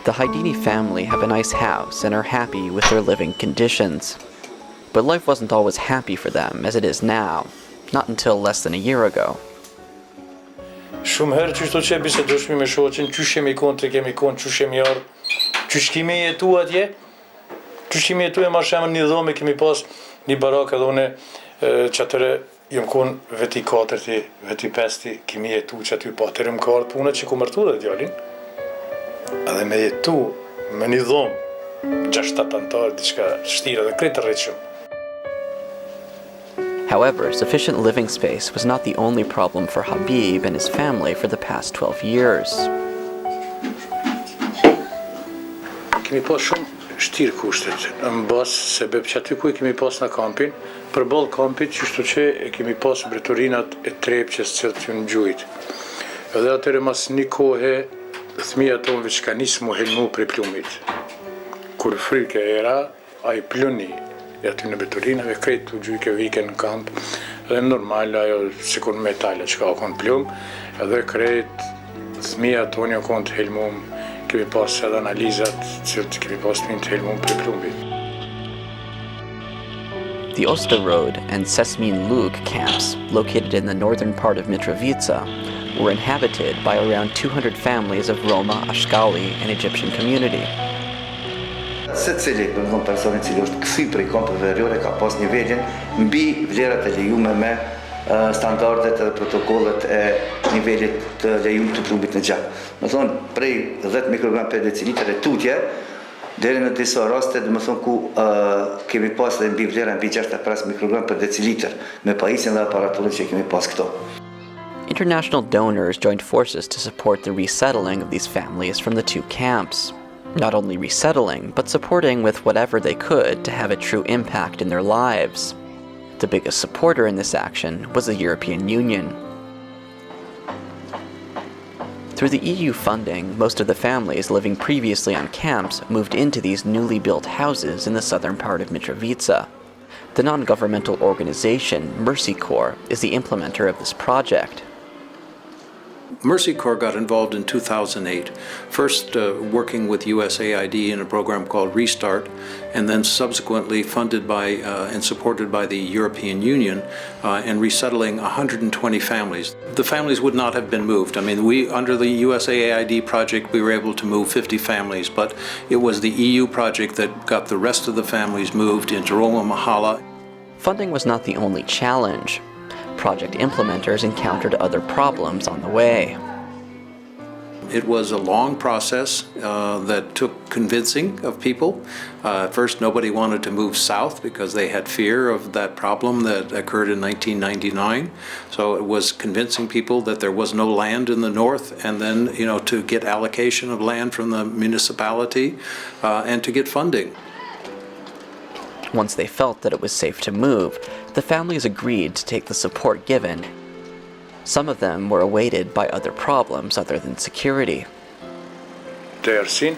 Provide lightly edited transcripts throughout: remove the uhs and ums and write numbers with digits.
The Haidini family have a nice house and are happy with their living conditions. But life wasn't always happy for them as it is now, not until less than a year ago. Shumë herë qështu që bisedoshmi me shoqin, qysh jemi konë të kemi konë, qysh jemi ardhë, qysh kemi jetu atje, qysh kemi jetu e ma shemë një dhome, kemi pas një barak edhe une që atëre jëmë konë veti 4, veti 5, kemi jetu që aty pa atëre më ka ardhë punët që ku mërtu dhe djallin. Edhe me jetu me një dhomë, 6-7 antarë, diçka shtira dhe kretë rreqëm. However, sufficient living space was not the only problem for Habib and his family for the past 12 years. Kemi pas shumë shtirë kushtet, në basë sebeb që aty ku kemi pas në kampin, për balë kampit qështu që kemi pas bretorinat e trepqes që të në gjujt. Edhe atëre mas një kohë, thmija tonë që ka nisë mu helmu për plumit. Kur frike era, a i pluni, e aty në betorinave, krejt të gjujke vike në kamp, edhe normal, ajo sikur metale që ka konë plum, edhe krejt thmija tonë jo konë të helmum, kemi pas edhe analizat që kemi pas të helmum për plumit. The Osta Road and Sesmin Lug camps, located in the northern part of Mitrovica, were inhabited by around 200 families of Roma, Ashkali, and Egyptian community. Se cili, personi cili është këthy prej kampeve veriore ka pas nivelin mbi vlerat e lejume me standardet dhe protokollet e nivelit të lejume të plumbit në gjak. Më thonë, prej 10 mikrogram per decilitër e tutje, deri në disa raste, dhe më thonë ku kemi pas dhe mbi vlera mbi 65 mikrogram per decilitër, me pajisjen dhe aparaturën që kemi pas këto. International donors joined forces to support the resettling of these families from the two camps. Not only resettling, but supporting with whatever they could to have a true impact in their lives. The biggest supporter in this action was the European Union. Through the EU funding, most of the families living previously on camps moved into these newly built houses in the southern part of Mitrovica. The non-governmental organization Mercy Corps is the implementer of this project. Mercy Corps got involved in 2008, first working with USAID in a program called Restart, and then subsequently funded by and supported by the European Union in resettling 120 families. The families would not have been moved. I mean, under the USAID project, we were able to move 50 families, but it was the EU project that got the rest of the families moved into Roma Mahalla. Funding was not the only challenge. Project implementers encountered other problems on the way. It was a long process that took convincing of people. At first, nobody wanted to move south because they had fear of that problem that occurred in 1999. So it was convincing people that there was no land in the north, and then, to get allocation of land from the municipality and to get funding. Once they felt that it was safe to move, the families agreed to take the support given. Some of them were awaited by other problems other than security. Dersin,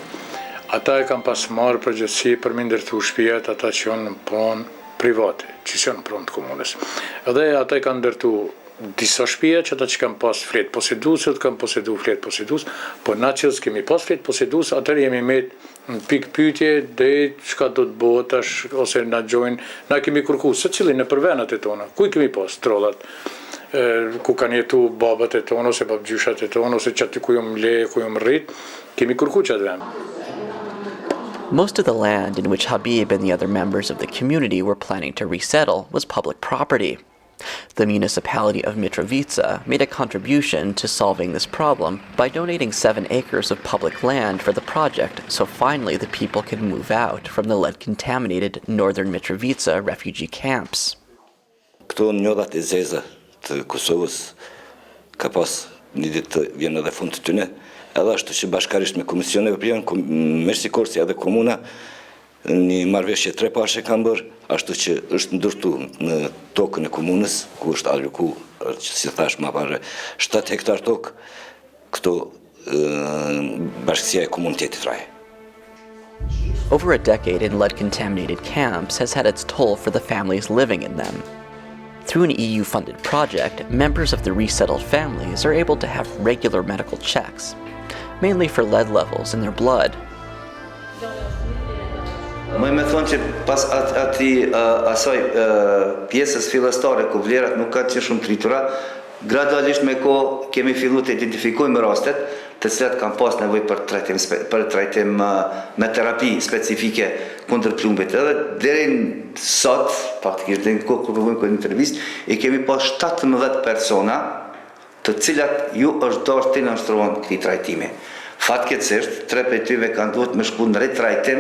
ata e kam pas marrë përgjegjësi për me ndërtu shtëpiat ata që janë në pronë private, që janë në pronë të komunës. Edhe ata e kanë ndërtu disa shtëpia që ata që kanë pas flet poseduesët, kanë posedu flet posedues, po na që kemi pas flet posedues, atëherë jemi me në pikë pyetje drejt çka do të bëhet tash ose na gjojnë, na kemi kërkuar secili në përvendat e tona. Ku I kemi pas trollat? Ku kanë jetu babat e tonë ose babgjyshat e tonë ose çati ku jom le, ku jom rrit, kemi kërkuar çat vend. Most of the land in which Habib and the other members of the community were planning to resettle was public property. The municipality of Mitrovica made a contribution to solving this problem by donating 7 acres of public land for the project, so finally the people could move out from the lead-contaminated northern Mitrovica refugee camps. Këto njodhat e zeza të Kosovës ka pas një ditë të vjen edhe fund të tyne, edhe ashtu që bashkarisht me komisioneve privan, Mercy Corps si edhe komuna, një marrëveshje 3 pashe kanë bërë, ashtu që është ndërtu në tokën e komunës, ku është aloku, që si thash më parë, 7 hektar tokë, këto bashkësia e komunitetit raje. Over a decade in lead-contaminated camps has had its toll for the families living in them. Through an EU-funded project, members of the resettled families are able to have regular medical checks, mainly for lead levels in their blood, Më me thonë që pas asaj pjesës fillestare ku vlerat nuk kanë qenë shumë të rritura, gradualisht me kohë kemi filluar të identifikojmë rastet të cilat kanë pas nevojë për trajtim me terapi specifike kundër plumbit. Edhe deri sot, faktikisht deri në kohë kur bëjmë këtë intervistë, i kemi pas 17 persona të cilat ju është dorë të nënshtrohen këtij trajtimi. Fatkeqësisht, 3 prej tyre kanë duhet me shku në ritrajtim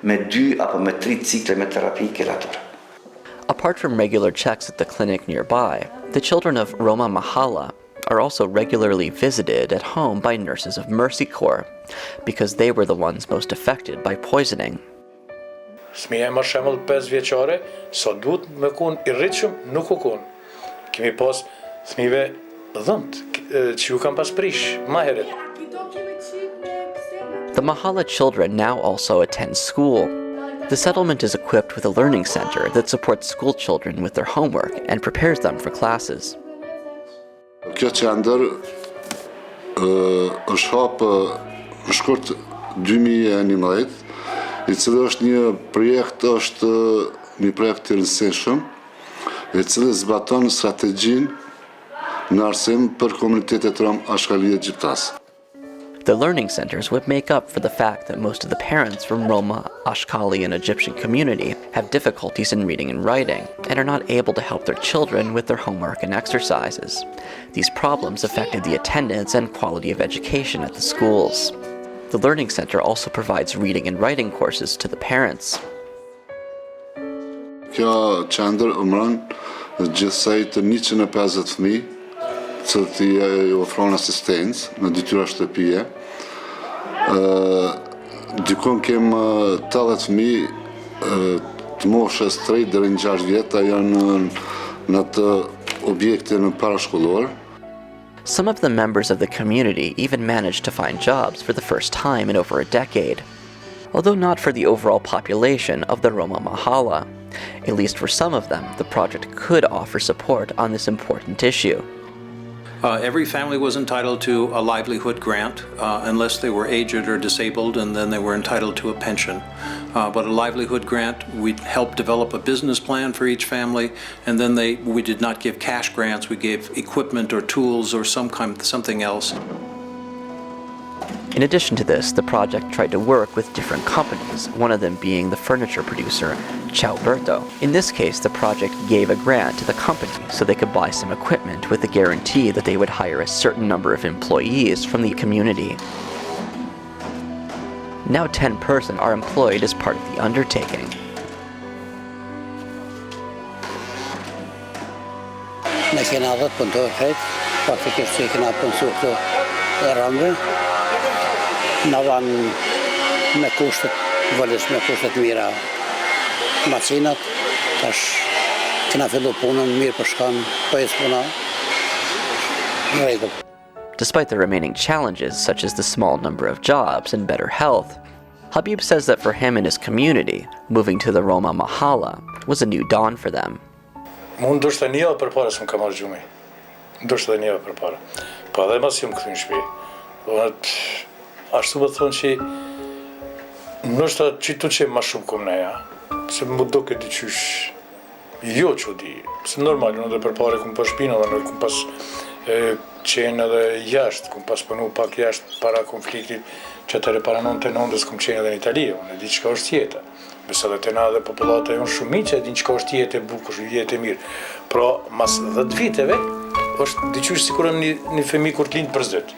me 2 apo me 3 cikle me terapi kelatore. Apart from regular checks at the clinic nearby, the children of Roma Mahalla are also regularly visited at home by nurses of Mercy Corps because they were the ones most affected by poisoning. Fëmija më shembull 5 vjeçare, sa duhet me kon i rritshëm, nuk u kon. Kemi pas fëmijëve dhëmt që ju kanë pas prish më herët. The Mahalla children now also attend school. The settlement is equipped with a learning center that supports school children with their homework and prepares them for classes. Kjo qendër është hapë në shkurt 2011, i cili është një projekt të rëndësishëm, i cili zbaton strategjinë në arsim për komunitetet rom ashkalie gjiptas. The learning centers would make up for the fact that most of the parents from Roma, Ashkali, and Egyptian community have difficulties in reading and writing and are not able to help their children with their homework and exercises. These problems affected the attendance and quality of education at the schools. The learning center also provides reading and writing courses to the parents. Kjo qendër umron gjithsej të 150 fëmijë që i ofron asistencë në detyra shtëpie. Dikon kem 80 fëmijë të moshës 3 deri në 6 vjet janë në të objektin parashkollor. Some of the members of the community even managed to find jobs for the first time in over a decade, although not for the overall population of the Roma Mahalla. At least for some of them, the project could offer support on this important issue. Every family was entitled to a livelihood grant unless they were aged or disabled, and then they were entitled to a pension. But a livelihood grant, we helped develop a business plan for each family, and then we did not give cash grants, we gave equipment or tools or something else. In addition to this, the project tried to work with different companies, one of them being the furniture producer, Ciauberto. In this case, the project gave a grant to the company so they could buy some equipment with the guarantee that they would hire a certain number of employees from the community. Now 10 persons are employed as part of the undertaking. Në vanë me kushtet, vëllës me kushtet mira macinat, tash kena fillu punën mirë për shkan, për puna në rregull. Despite the remaining challenges, such as the small number of jobs and better health, Habib says that for him and his community, moving to the Roma Mahalla was a new dawn for them. Mund ndoshta një javë përpara s'm kam marrë gjumi. Ndoshta një javë përpara. Po edhe mos jam kthy në shtëpi. Ashtu më thonë që nështë që tu që ma shumë kom neja, se më doke diqysh, jo që di, se normal, në dhe përpare kom pas shpina dhe në kom pas qenë edhe jashtë, kom pas pënu pak jashtë para konfliktit, që të para 99-ës kom qenë edhe në Itali, unë e di qëka është jeta. Besa dhe të na dhe populata e unë shumë që e di qëka është jetë e bukur, jetë e mirë. Pra, mas 10 viteve, është diqysh si kurëm një femi kur t'lind për zdët.